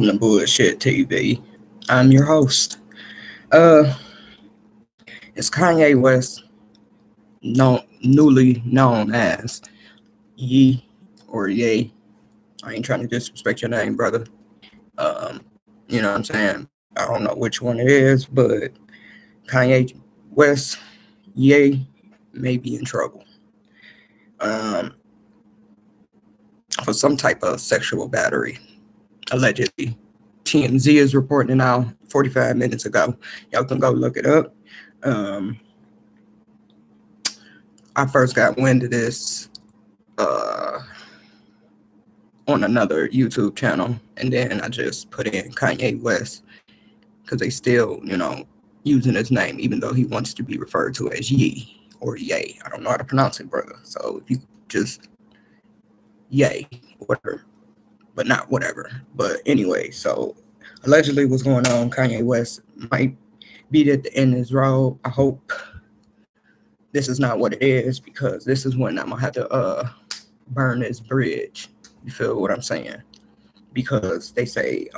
Welcome to Bullshit TV. I'm your host. Uh, it's Kanye West, newly known as Ye or Ye. I ain't trying to disrespect your name, brother. Um, you know what I'm saying? I don't know which one it is, but Kanye West, Ye, may be in trouble. Um, for some type of sexual battery, allegedly. TMZ is reporting it now 45 minutes ago. Y'all can go look it up. Um, I first got wind of this on another YouTube channel, and then I just put in Kanye West because they still, using his name, even though he wants to be referred to as Ye or Ye. I don't know how to pronounce it, brother. So if you just Ye, whatever, but not whatever. But anyway, so allegedly what's going on, Kanye West might be at the end of his road. I hope this is not what it is, because this is when I'm gonna have to burn this bridge. You feel what I'm saying? Because they say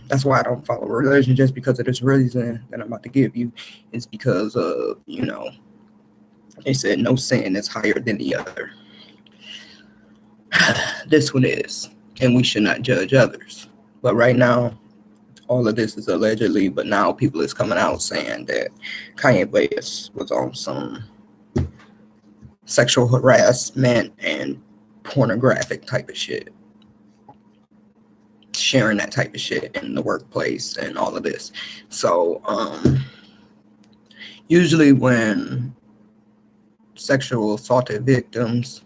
that's why I don't follow religion, just because of this reason that I'm about to give you. Is because of, they said no sin is higher than the other. This one is, and we should not judge others. But right now, all of this is allegedly, but now people is coming out saying that Kanye West was on some sexual harassment and pornographic type of shit, sharing that type of shit in the workplace and all of this. So usually when sexual assaulted victims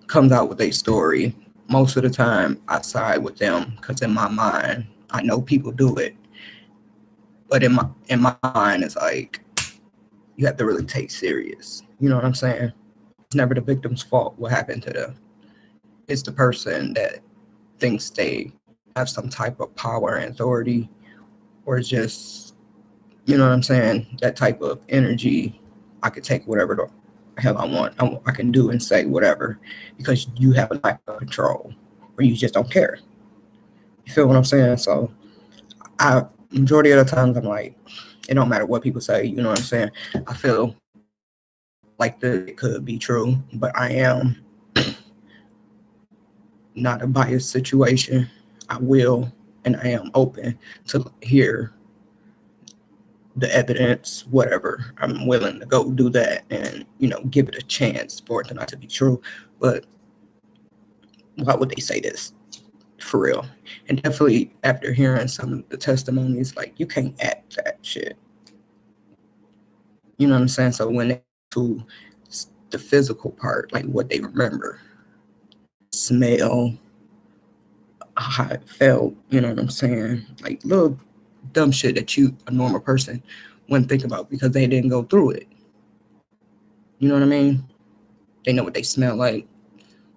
comes out with a story, most of the time I side with them, because in my mind I know people do it, but in my mind it's like you have to really take serious. You know what I'm saying? It's never the victim's fault what happened to them. It's the person that thinks they have some type of power and authority, or just, you know what I'm saying, that type of energy. I could take whatever the hell I want. I can do and say whatever, because you have a lack of control, or you just don't care. You feel what I'm saying? So majority of the times I'm like, it don't matter what people say, you know what I'm saying? I feel like it could be true, but I am not a biased situation. I will, and I am open to hear the evidence, whatever. I'm willing to go do that and, give it a chance for it not to be true. But why would they say this? For real. And definitely after hearing some of the testimonies, like, you can't act that shit. You know what I'm saying? So when they to the physical part, like what they remember, smell, how it felt, you know what I'm saying? Like little dumb shit that a normal person, wouldn't think about because they didn't go through it. You know what I mean? They know what they smell like.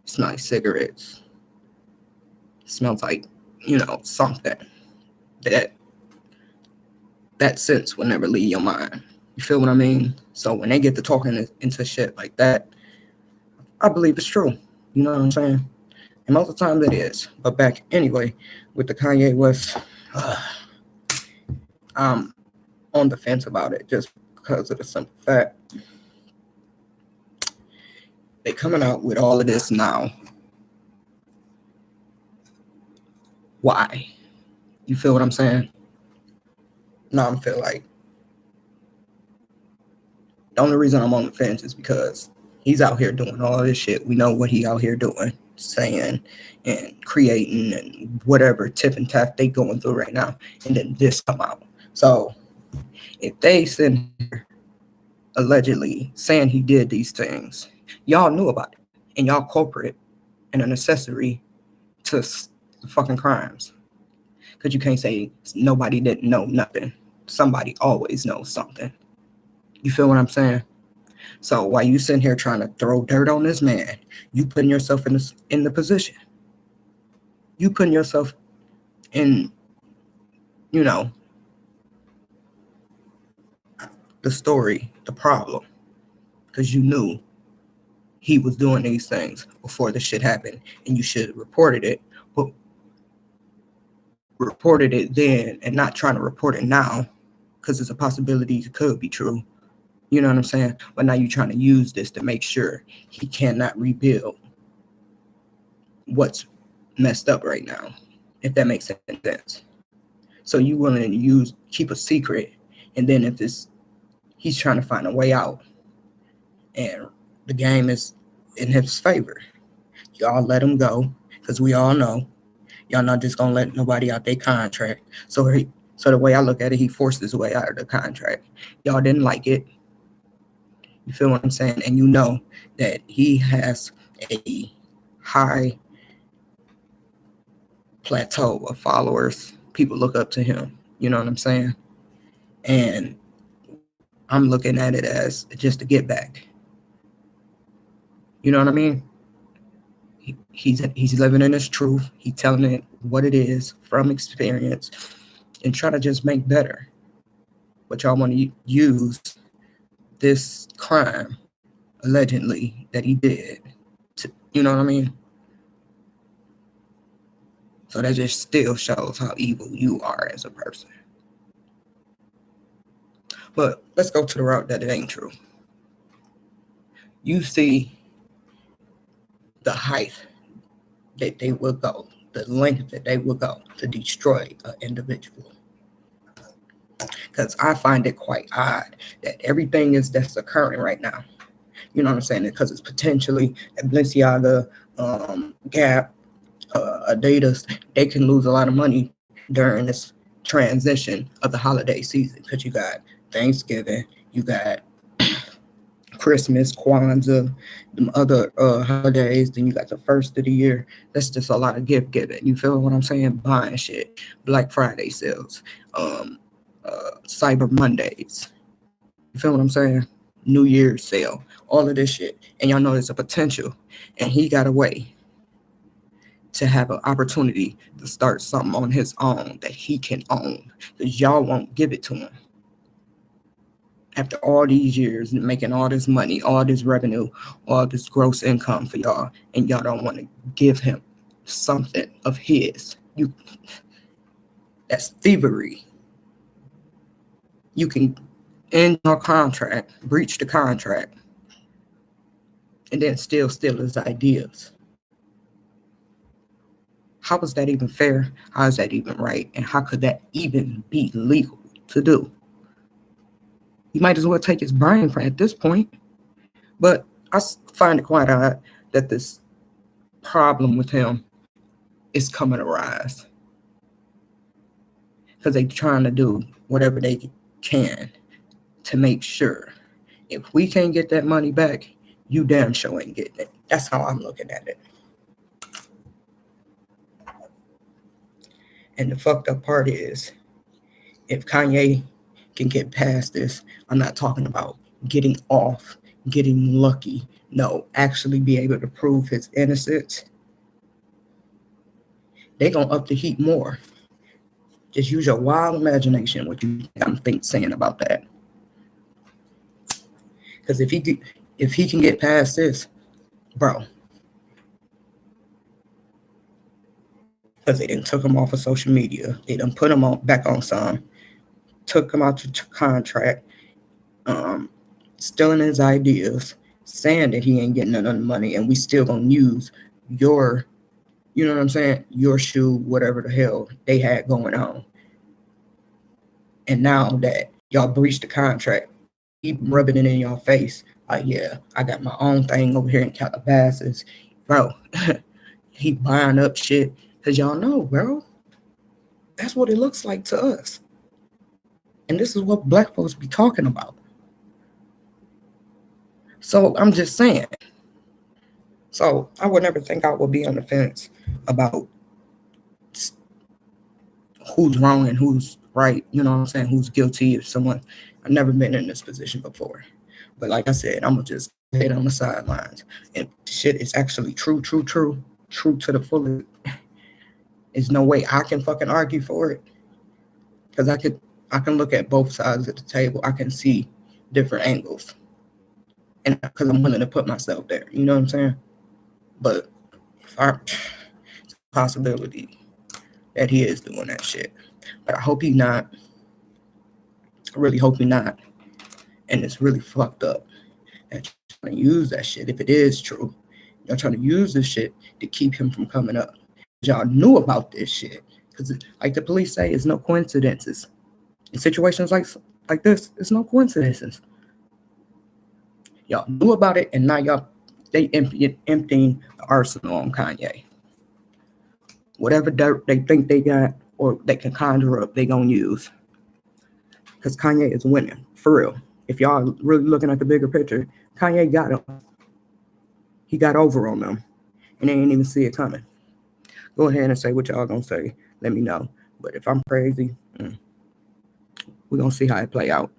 It smells like cigarettes. It smells like, something that sense will never leave your mind. You feel what I mean? So when they get to talking into shit like that, I believe it's true. You know what I'm saying? And most of the time it is. But back anyway, with the Kanye West, I'm on the fence about it, just because of the simple fact they coming out with all of this now. Why? You feel what I'm saying? Now I feel like the only reason I'm on the fence is because he's out here doing all this shit. We know what he out here doing, saying and creating and whatever tiff and taff they going through right now. And then this come out. So if they send here allegedly saying he did these things, y'all knew about it, and y'all corporate and an accessory to the fucking crimes. Because you can't say nobody didn't know nothing. Somebody always knows something. You feel what I'm saying? So while you sitting here trying to throw dirt on this man, you putting yourself in the position. You putting yourself in, the story, the problem, because you knew he was doing these things before the shit happened, and you should have reported it, but reported it then and not trying to report it now because it's a possibility it could be true. You know what I'm saying? But now you're trying to use this to make sure he cannot rebuild what's messed up right now, if that makes sense. So you willing to keep a secret, and then if he's trying to find a way out, and the game is in his favor, y'all let him go, because we all know y'all not just gonna let nobody out their contract. So the way I look at it, he forced his way out of the contract. Y'all didn't like it. You feel what I'm saying? And you know that he has a high plateau of followers. People look up to him. You know what I'm saying? And I'm looking at it as just to get back. You know what I mean? He's living in his truth. He's telling it what it is from experience and try to just make better. But y'all want to use this crime, allegedly, that he did. You know what I mean? So that just still shows how evil you are as a person. But let's go to the route that it ain't true. You see the height that they will go, the length that they will go to destroy an individual. Because I find it quite odd that everything that's occurring right now, you know what I'm saying? Because it's potentially at Balenciaga, Gap, Adidas, they can lose a lot of money during this transition of the holiday season. Because you got Thanksgiving, you got Christmas, Kwanzaa, them other holidays, then you got the first of the year. That's just a lot of gift giving. You feel what I'm saying? Buying shit, Black Friday sales, Cyber Mondays. You feel what I'm saying? New Year's sale, all of this shit. And y'all know there's a potential. And he got a way to have an opportunity to start something on his own that he can own. Because y'all won't give it to him. After all these years and making all this money, all this revenue, all this gross income for y'all, and y'all don't want to give him something of his. That's thievery. You can end your contract, breach the contract, and then still steal his ideas. How is that even fair? How is that even right? And how could that even be legal to do? You might as well take his brain at this point. But I find it quite odd that this problem with him is coming to rise. Because they're trying to do whatever they can to make sure if we can't get that money back, you damn sure ain't getting it. That's how I'm looking at it. And the fucked up part is, if Kanye can get past this, I'm not talking about getting off, getting lucky. No, actually be able to prove his innocence. They're going to up the heat more. Just use your wild imagination what you think saying about that. Because if he can get past this, bro, because they didn't took him off of social media, they done put him back on some, took him out to contract, stealing his ideas, saying that he ain't getting none of the money, and we still gonna use your, you know what I'm saying, your shoe, whatever the hell they had going on. And now that y'all breached the contract, keep rubbing it in your face, like, yeah, I got my own thing over here in Calabasas, bro. He buying up shit, because y'all know, bro, that's what it looks like to us. And this is what black folks be talking about. So I'm just saying. So I would never think I would be on the fence about who's wrong and who's right. You know what I'm saying? Who's guilty if someone. I've never been in this position before. But like I said, I'm going to just head on the sidelines. And shit is actually true to the fullest. There's no way I can fucking argue for it. Because I can look at both sides of the table. I can see different angles. and because I'm willing to put myself there. You know what I'm saying? But if it's a possibility that he is doing that shit. But I hope he not. I really hope he not. And it's really fucked up. And trying to use that shit, if it is true, y'all trying to use this shit to keep him from coming up. Y'all knew about this shit. Because like the police say, it's no coincidences. In situations like this, it's no coincidences. Y'all knew about it, and now they emptying the arsenal on Kanye. Whatever dirt they think they got or they can conjure up, they gonna use. Because Kanye is winning, for real. If y'all really looking at the bigger picture, Kanye got him. He got over on them, and they didn't even see it coming. Go ahead and say what y'all gonna say. Let me know. But if I'm crazy, we're gonna see how it play out.